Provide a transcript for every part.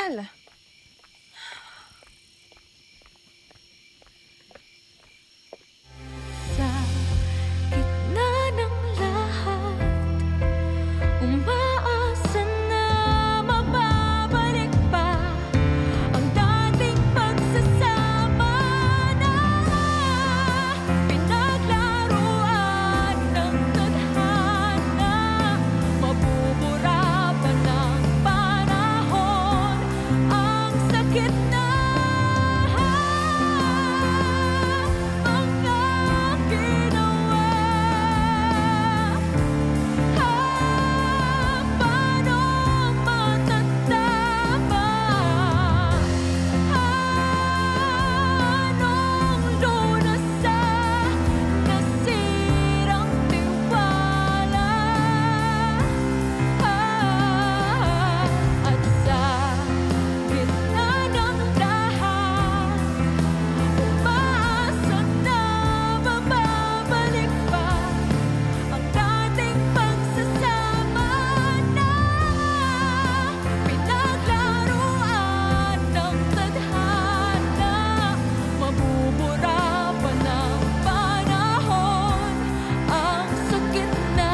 Mal. Sa gitna ng lahat, umaasa na mababalik pa ang dating pagsasama na pinaglaruan ng tadhana. Mabubura pa ng panahon ang sakit na mga ginawa. Paano matatama? Anong lunas sa nasirang tiwala? At sa gitna ng lahat, umaasa na mababalik pa ang dating pagsasama na pinaglaruan ng tadhana. Mabubura pa ng panahon ang sakit na.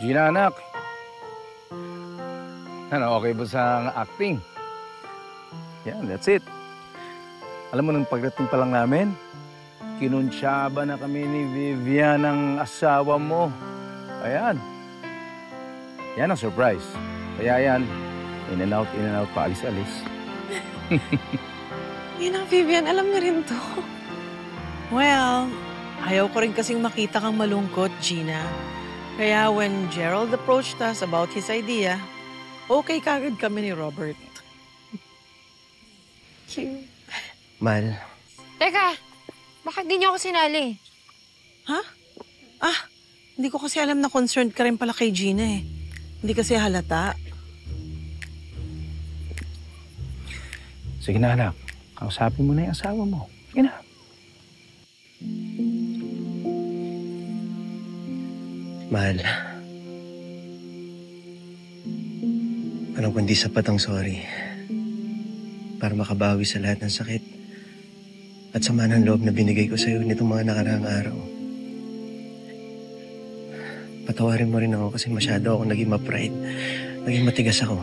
Gina, anak. Ano, okay ba sa acting? Yan, that's it. Alam mo, nung pagdating pa lang namin, kinunsyaba na kami ni Vivian ng asawa mo. Ayan. Yan ang surprise. Kaya yan, in and out, paalis-alis. Yan ang Vivian, alam niya rin to. Well, ayaw ko rin kasing makita kang malungkot, Gina. Kaya when Gerald approached us about his idea, okay kagad kami ni Robert. Cute. Mal, Teka, bakit di niyo ako sinali? Ha? Hindi ko kasi alam na concerned ka rin pala kay Gina eh. Hindi kasi halata. Sige na, anak. Kausapin mo na yung asawa mo. Sige na. Mahal. Alam ko hindi sapat ang sorry para makabawi sa lahat ng sakit at sama ng loob na binigay ko sa'yo nitong mga nakaraang araw. Patawarin mo rin ako kasi masyado ako naging ma-pride. Naging matigas ako.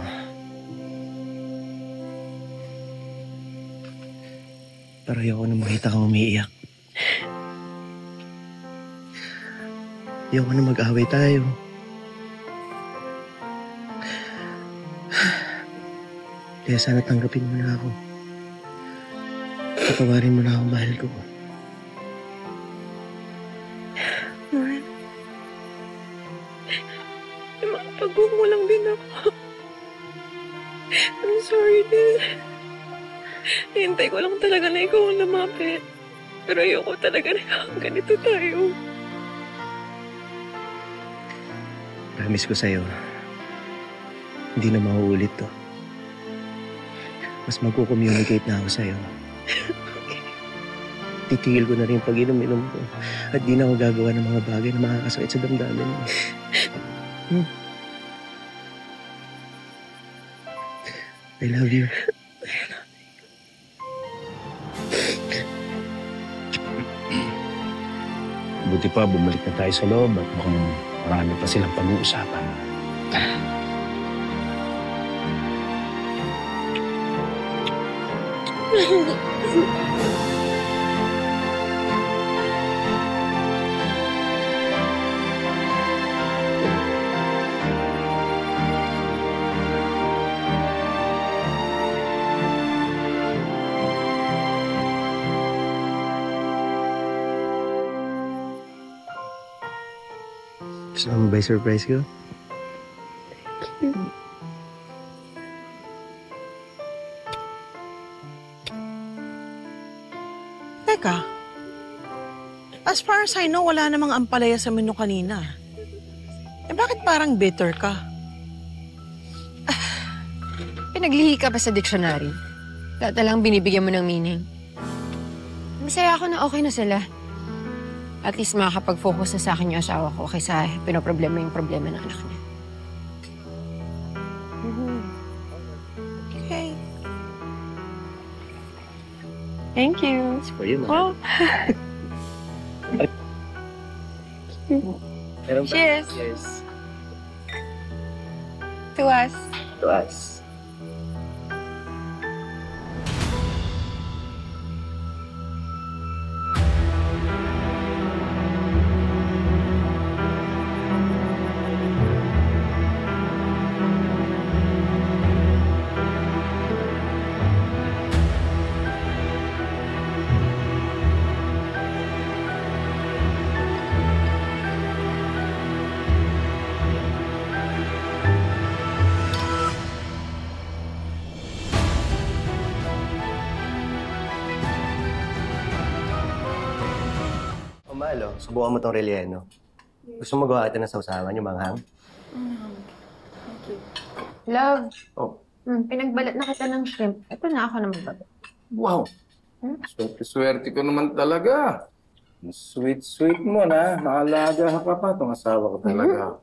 Pero ayoko na makita kang umiiyak. Ayoko na mag-away tayo. Kaya sana tanggapin mo na ako. Patawarin mo na ako, mahal ko. Mahal. Makapagmumulang din ako. I'm sorry din. Hintay ko lang talaga na ikaw ang lumapit. Pero ayoko talaga na ganito tayo. Promise ko sa'yo, hindi na mauulit to. Mas magko-communicate na ako sa'yo. Titigil ko na rin pag-inom-inom ko. At di na ako gagawa ng mga bagay na makakasakit sa damdamin. I love you. Buti pa, bumalik na tayo sa loob at mukhang marami pa silang pag-uusapan. Gusto mo ba surprise ko? Teka, as far as I know, wala namang ampalaya sa menu kanina. Eh bakit parang bitter ka? Pinaglihi ka ba sa dictionary? Lang binibigyan mo ng meaning. Masaya ako na okay na sila. At least makakapag-focus na sa akin yung asawa ko kaysa pinoproblema yung problema ng anak niya. Okay. Thank you. It's for you, Oh. Meron ba? Cheers. Cheers. To us. To us. Malo, subukan mo tong relleno. Gusto mo magawa kita ng sausawan, yung manghang? Love. Oh. Pinagbalat na kita ng shrimp. Ito na ako na magbabat. Wow! Swerte ko naman talaga. Sweet mo na. Maalaga ka pa itong asawa ko talaga.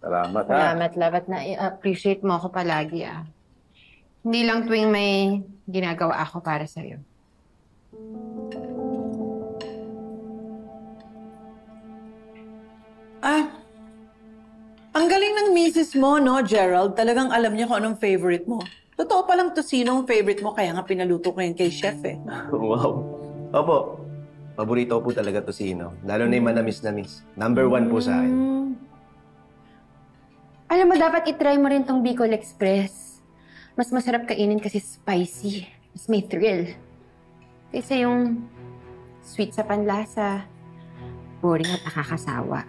Salamat, ha? Salamat, love. At na-appreciate mo ako palagi, ah. Hindi lang tuwing may ginagawa ako para sa'yo. Ang galing ng misis mo, no, Gerald? Talagang alam niya kung anong favorite mo. Totoo palang tocino ang favorite mo, kaya nga pinaluto ko yan kay chef, eh. Wow. Opo. Paborito ko po talaga tocino. Lalo na yung manamis-namis. Number 1 po sa akin. Alam mo, dapat itry mo rin tong Bicol Express. Mas masarap kainin kasi spicy. Mas may thrill. Kaysa yung sweet sa panlasa, boring at nakakasawa.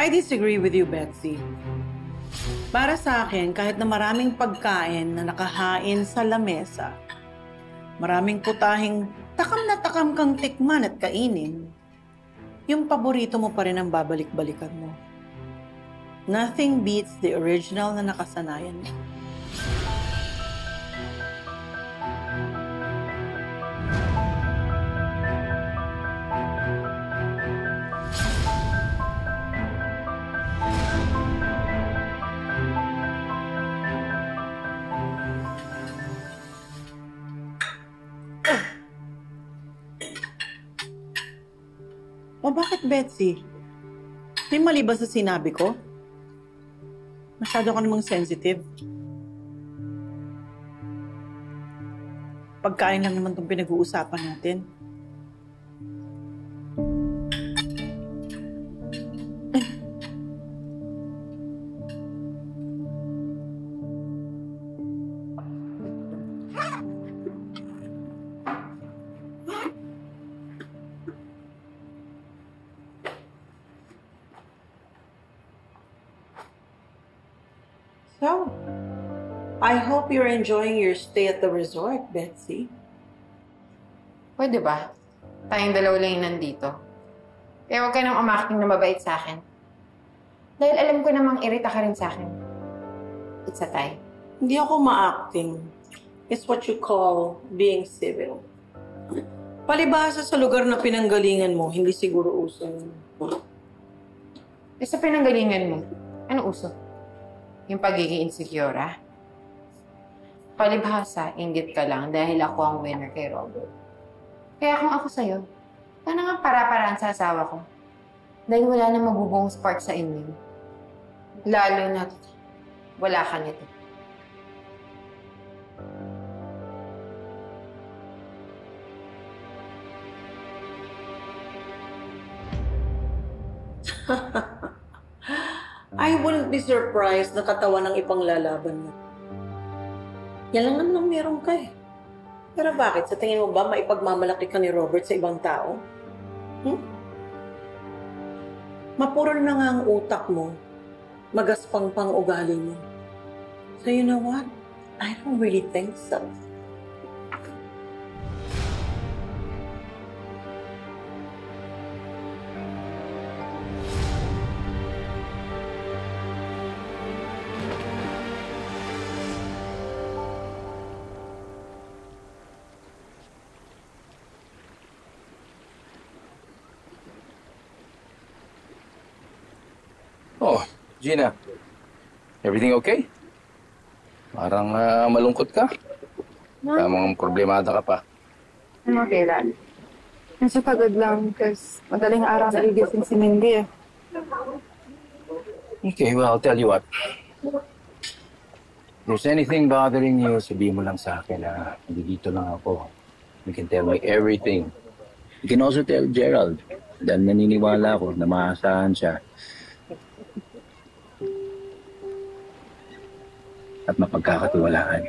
I disagree with you, Betsy. Para sa akin, kahit na maraming pagkain na nakahain sa lamesa, maraming putahing takam na takam kang tikman at kainin, yung paborito mo pa rin ang babalik-balikan mo. Nothing beats the original na nakasanayan mo. O bakit, Betsy? May mali ba sa sinabi ko? Masyado ka namang sensitive. Pagkain lang naman itong pinag-uusapan natin. So, I hope you're enjoying your stay at the resort, Betsy. Pwede ba? Tayong dalawa lang yung nandito. Kaya huwag ka nang umaking na mabait sa akin. Dahil alam ko namang irita ka rin sa akin. It's a tie. Hindi ako ma-acting. It's what you call being civil. Palibhasa sa lugar na pinanggalingan mo, hindi siguro uso yun. Sa pinanggalingan mo, ano uso? Yung pagiging insecure, ah? Palibhasa, inggit ka lang dahil ako ang winner kay Robert. Kaya kung ako sa'yo, sana nga para-paraan sa asawa ko. Dahil wala na magubong spark sa inyo. Lalo na wala ka nito. I wouldn't be surprised na katawan ng ipanglalaban mo. Yan lang naman ang meron ka eh. Pero bakit? Sa tingin mo ba maipagmamalaki ka ni Robert sa ibang tao? Mapurol na nga ang utak mo. Magaspang pang ugali mo. So you know what? I don't really think so. Oh, Gina. Everything okay? Parang malungkot ka. Tamang problemada ka pa. I'm okay lang. Nasa pagod lang kasi madaling araw na gigising si Mindy eh. Okay, well, I'll tell you what. If there's anything bothering you, sabihin mo lang sa akin na dito lang ako. You can tell me everything. You can also tell Gerald. Dahil naniniwala ako na maasahan siya. At mapagkakatiwalaan.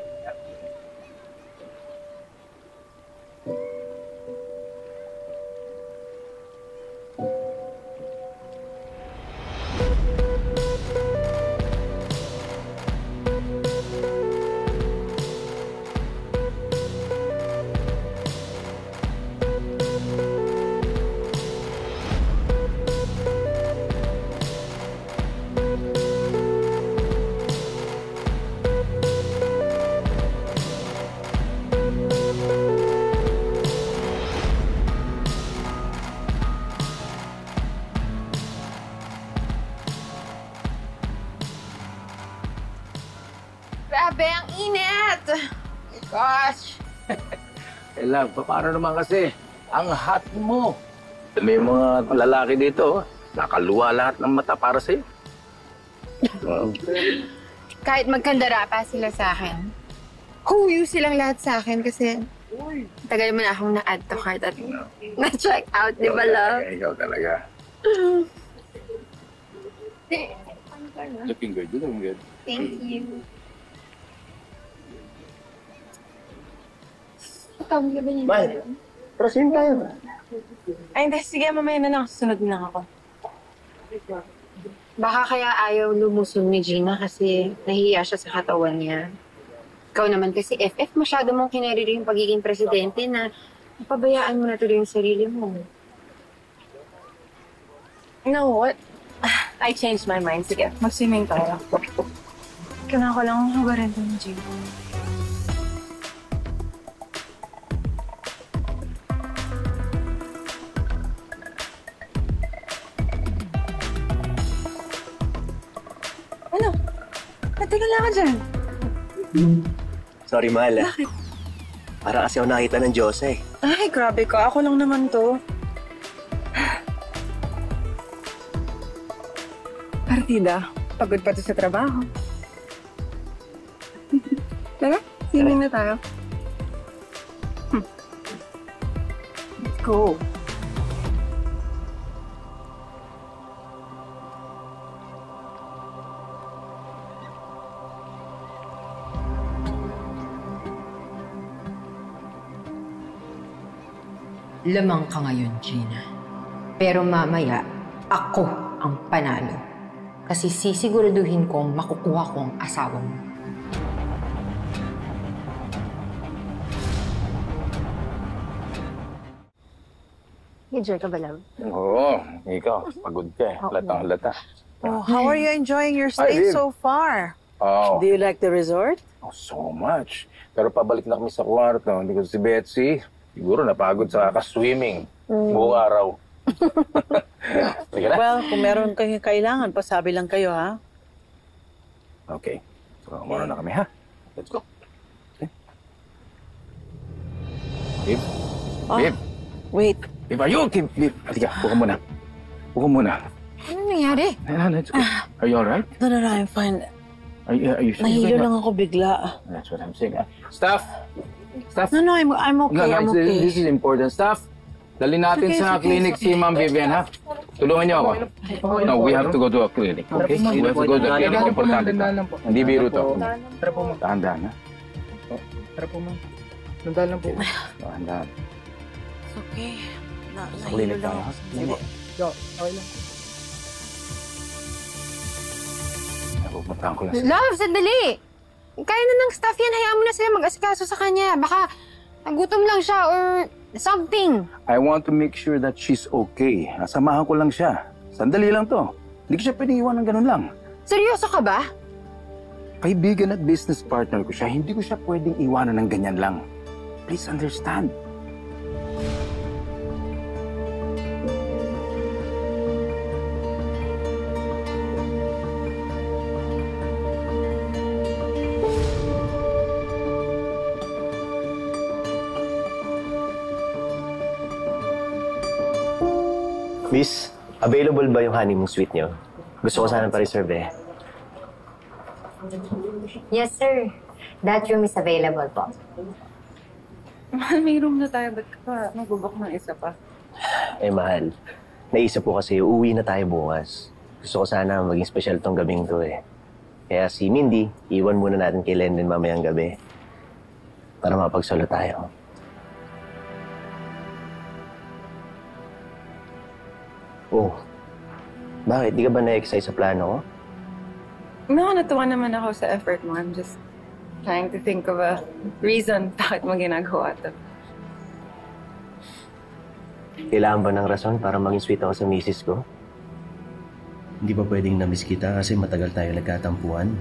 Grabe, ang init! My gosh! Love, paano naman kasi? Ang hot mo. May mga lalaki dito, nakaluwa lahat ng mata para sa'yo. Kahit magkandara pa sila sa akin, huyo silang lahat sa akin kasi tagal mo na akong na-add to cart at na-check out, di ba, love? Ikaw talaga. Looking good, looking good. Thank you. Mahal, proceed tayo. Ay, hindi. Sige, mamaya na lang. Susunod na lang ako. Baka kaya ayaw lumusong ni Gina kasi nahihiya siya sa katawan niya. Ikaw naman kasi FF, masyado mong kinariri yung pagiging presidente na napabayaan mo na tuloy yung sarili mo. You know what? I changed my mind. Sige, mag-swimming tayo. Kailangan ko lang hubarin ng gym. Ano? Natigil lang ka dyan. Sorry, mahal ah. Bakit? Para kasi ako nakita ng Diyos eh. Ay, grabe ka. Ako lang naman to. Partida, pagod pa to sa trabaho. Tara, swimming na tayo. Let's go. Lamang ka ngayon, Gina. Pero mamaya, ako ang panalo. Kasi sisiguraduhin kong makukuha ko ang asawa mo. Enjoy ka ba, love? Oo, ikaw, pagod ka eh. Latang lata. Oh, how are you enjoying your stay Babe. so far? Oh, Do you like the resort? oh, so much. Pero pabalik na kami sa kwarto. Hindi ko si Betsy, siguro napagod sa ka-swimming. Buong araw. Sige na. Well, kung meron kayong kailangan, pasabi lang kayo, ha? Okay. So, muna na kami, ha? Let's go. Okay. Babe? Ah. Babe? Wait. Babe, are you okay? Babe, halika, buka muna. Buka muna. Ano nangyari? Let's go. Are you alright? No, I'm fine. Are you sure? Nahilo lang ako bigla. That's what I'm saying. Staff! Staff! No, I'm okay. I'm okay. This is important. Staff, dali natin sa clinic si Ma'am Vivian, ha? Tulungan niyo ako. No, we have to go to a clinic, okay? We have to go to a clinic. Importante to. Hindi biro to. Tara po, ma'am. Dahan-dahan, ha? Tara po, ma'am. Nandaan lang po. Dahan-dahan. It's okay. Sa Nahilo clinic lang tayo, ha? ako. Sige. Yo, okay lang. Pupuntahan ko lang siya. Love, sandali! Kaya na ng staff yan. Hayaan mo na sila mag-asikaso sa kanya. Baka nagutom lang siya or something. I want to make sure that she's okay. Samahan ko lang siya. Sandali lang to. Hindi ko siya pwedeng iwan ng ganun lang. Seryoso ka ba? Kaibigan at business partner ko siya. Hindi ko siya pwedeng iwanan ng ganyan lang. Please understand. Miss, available ba yung honeymoon suite niyo? Gusto ko sana pa-reserve eh. Yes, sir. That room is available po. Mahal, may room na tayo. Ba't ka pa magbubok ng isa pa? Eh, mahal. Naisip ko kasi uuwi na tayo bukas. Gusto ko sana maging special tong gabing to eh. Kaya si Mindy, iwan muna natin kay Lenden mamayang gabi. Para mapagsolo tayo. Oh, bakit? Di ka ba na-excite sa plano ko? No, natuwa naman ako sa effort mo. I'm just trying to think of a reason bakit mo ginagawa to. Kailangan ba ng rason para maging sweet ako sa misis ko? Hindi ba pwedeng na-miss kita kasi matagal tayo nagkatampuan?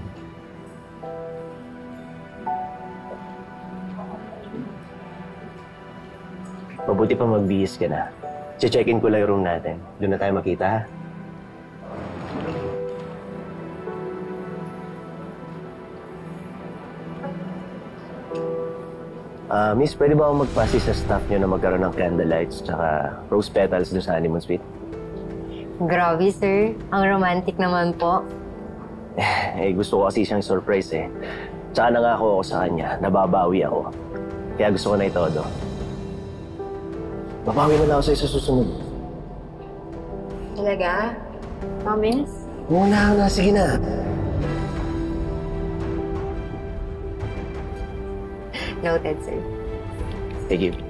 Mabuti pa magbihis ka na. Che-check-in ko lang yung room natin. Doon na tayo makita, ha? Miss, pwede ba akong magpasi sa staff niyo na magkaroon ng candlelights tsaka rose petals doon sa honeymoon suite? Grabe, sir. Ang romantic naman po. Eh, gusto ko kasi siyang surprise eh. Tsaka nangako ako sa kanya, nababawi ako. Kaya gusto ko na itodo. Babawi na lang ako sa susunod. Talaga? Promise? Muna na, sige na. Noted, sir. Thank you.